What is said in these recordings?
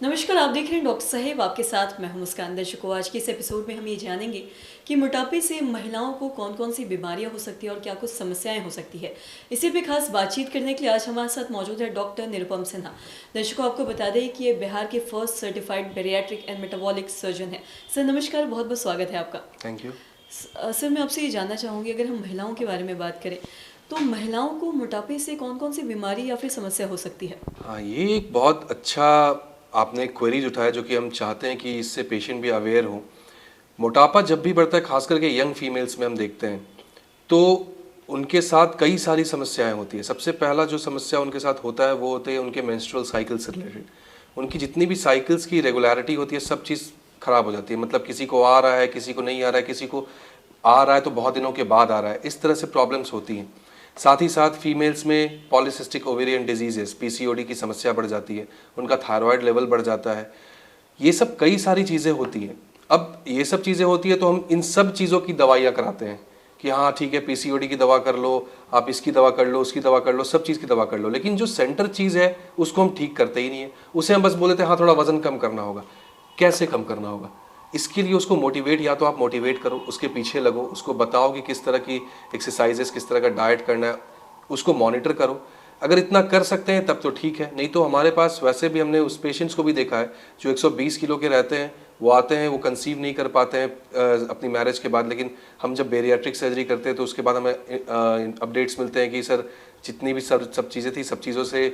नमस्कार, आप देख रहे हैं डॉक्टर साहेब, आपके साथ मैं हूं मुस्कान। दर्शकों, आज के इस एपिसोड में हम ये जानेंगे कि मोटापे से महिलाओं को कौन कौन सी बीमारियां हो सकती है और क्या कुछ समस्याएं हो सकती है। इसी पे खास बातचीत करने के लिए आज हमारे साथ मौजूद है डॉक्टर निरुपम सिन्हा। दर्शकों, आपको बता दें कि ये बिहार के first certified bariatric and metabolic surgeon है। सर नमस्कार, बहुत बहुत स्वागत है आपका। Thank you. सर, मैं आपसे ये जानना चाहूँगी, अगर हम महिलाओं के बारे में बात करें तो महिलाओं को मोटापे से कौन कौन सी बीमारी या फिर समस्या हो सकती है? हाँ, ये एक बहुत अच्छा आपने क्वेरीज उठाया जो कि हम चाहते हैं कि इससे पेशेंट भी अवेयर हो। मोटापा जब भी बढ़ता है, खास करके यंग फीमेल्स में हम देखते हैं, तो उनके साथ कई सारी समस्याएं होती है। सबसे पहला जो समस्या उनके साथ होता है वो होते हैं उनके मेंस्ट्रुअल साइकिल से रिलेटेड। उनकी जितनी भी साइकिल्स की रेगुलरिटी होती है, सब चीज़ खराब हो जाती है। मतलब किसी को आ रहा है, किसी को नहीं आ रहा है, किसी को आ रहा है तो बहुत दिनों के बाद आ रहा है, इस तरह से प्रॉब्लम्स होती हैं। साथ ही साथ फीमेल्स में पॉलीसिस्टिक ओवेरियन डिजीजेस पीसीओडी की समस्या बढ़ जाती है, उनका थायराइड लेवल बढ़ जाता है। ये सब कई सारी चीज़ें होती हैं। अब ये सब चीज़ें होती है तो हम इन सब चीज़ों की दवाइयाँ कराते हैं कि हाँ ठीक है, पीसीओडी की दवा कर लो, आप इसकी दवा कर लो, उसकी दवा कर लो, सब चीज़ की दवा कर लो। लेकिन जो सेंटर चीज़ है उसको हम ठीक करते ही नहीं है। उसे हम बस बोलते हैं हाँ थोड़ा वजन कम करना होगा। कैसे कम करना होगा? इसके लिए उसको मोटिवेट, या तो आप मोटिवेट करो, उसके पीछे लगो, उसको बताओ कि किस तरह की एक्सरसाइजेस, किस तरह का डाइट करना है, उसको मॉनिटर करो। अगर इतना कर सकते हैं तब तो ठीक है, नहीं तो हमारे पास वैसे भी हमने उस पेशेंट्स को भी देखा है जो 120 किलो के रहते हैं, वो आते हैं, वो कंसीव नहीं कर पाते हैं अपनी मैरिज के बाद। लेकिन हम जब बेरियाट्रिक सर्जरी करते हैं तो उसके बाद हमें अपडेट्स मिलते हैं कि सर जितनी भी सब चीज़ें थी, सब चीज़ों से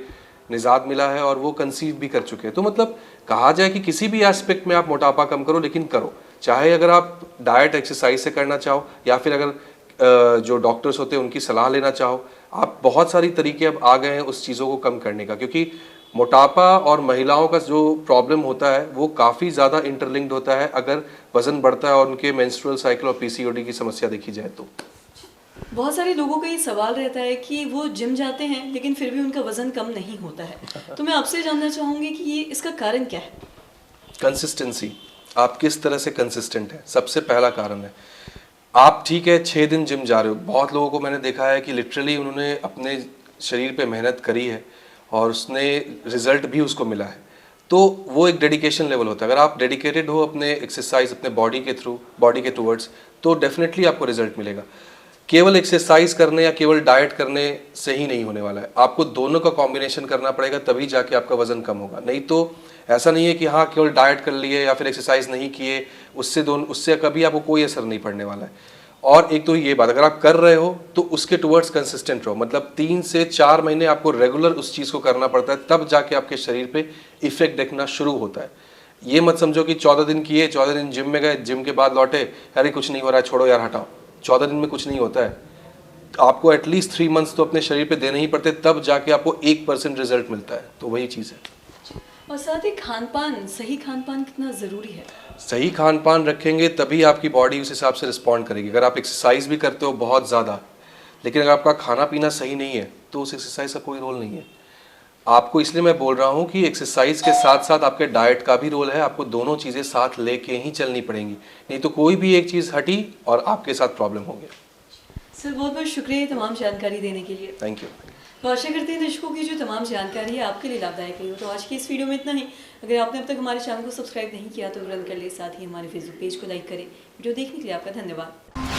निजात मिला है और वो कंसीव भी कर चुके हैं। तो मतलब कहा जाए कि किसी भी एस्पेक्ट में आप मोटापा कम करो, लेकिन करो। चाहे अगर आप डाइट एक्सरसाइज से करना चाहो या फिर अगर जो डॉक्टर्स होते हैं उनकी सलाह लेना चाहो, आप बहुत सारी तरीके अब आ गए हैं उस चीज़ों को कम करने का। क्योंकि मोटापा और महिलाओं का जो प्रॉब्लम होता है वो काफ़ी ज़्यादा इंटरलिंक्ड होता है अगर वज़न बढ़ता है और उनके मेंस्ट्रुअल साइकिल और पीसीओडी की समस्या देखी जाए तो। बहुत सारे लोगों का ये सवाल रहता है कि वो जिम जाते हैं लेकिन फिर भी उनका वजन कम नहीं होता है। तो मैं आपसे जानना चाहूँगी कि ये इसका कारण क्या है? कंसिस्टेंसी, आप किस तरह से कंसिस्टेंट है, सबसे पहला कारण है। आप ठीक है 6 दिन जिम जा रहे हो, बहुत लोगों को मैंने देखा है कि लिटरली उन्होंने अपने शरीर पे मेहनत करी है और उसने रिजल्ट भी उसको मिला है। तो वो एक डेडिकेशन लेवल होता है। अगर आप डेडिकेटेड हो अपने एक्सरसाइज, अपने बॉडी के थ्रू, बॉडी के टूवर्ड्स, तो डेफिनेटली आपको रिजल्ट मिलेगा। केवल एक्सरसाइज करने या केवल डाइट करने से ही नहीं होने वाला है, आपको दोनों का कॉम्बिनेशन करना पड़ेगा, तभी जाके आपका वजन कम होगा। नहीं तो ऐसा नहीं है कि हाँ केवल डाइट कर लिए या फिर एक्सरसाइज नहीं किए, उससे कभी आपको कोई असर नहीं पड़ने वाला है। और एक तो ये बात, अगर आप कर रहे हो तो उसके टुवर्ड्स कंसिस्टेंट रहो। मतलब 3 से 4 महीने आपको रेगुलर उस चीज़ को करना पड़ता है, तब जाके आपके शरीर पे इफेक्ट दिखना शुरू होता है। ये मत समझो कि 14 दिन किए, 14 दिन जिम में गए, जिम के बाद लौटे, अरे कुछ नहीं हो रहा है, छोड़ो यार हटाओ। 14 दिन में कुछ नहीं होता है। आपको एटलीस्ट 3 मंथ्स तो अपने शरीर पे देने ही पड़ते, तब जाके आपको 1% रिजल्ट मिलता है। तो वही चीज़ है। और साथ ही खान-पान, सही खान-पान कितना ज़रूरी है? सही खान पान रखेंगे तभी आपकी बॉडी उस हिसाब से रिस्पॉन्ड करेगी। अगर आप एक्सरसाइज भी करते हो बहुत ज़्यादा, लेकिन अगर आपका खाना पीना सही नहीं है तो उस एक्सरसाइज का कोई रोल नहीं है। आपको इसलिए मैं बोल रहा हूँ कि एक्सरसाइज के साथ साथ आपके डाइट का भी रोल है। आपको दोनों चीज़ें साथ लेके ही चलनी पड़ेंगी, नहीं तो कोई भी एक चीज़ हटी और आपके साथ प्रॉब्लम हो गया। सर बहुत बहुत शुक्रिया तमाम जानकारी देने के लिए। Thank you. तो आशा करते हैं दर्शकों की जो तमाम जानकारी है आपके लिए लाभदायक रही हो। तो आज की इस वीडियो में इतना ही। अगर आपने अब तक हमारे चैनल को सब्सक्राइब नहीं किया तो तुरंत कर ले, साथ ही हमारे फेसबुक पेज को लाइक करें। वीडियो देखने के लिए आपका धन्यवाद।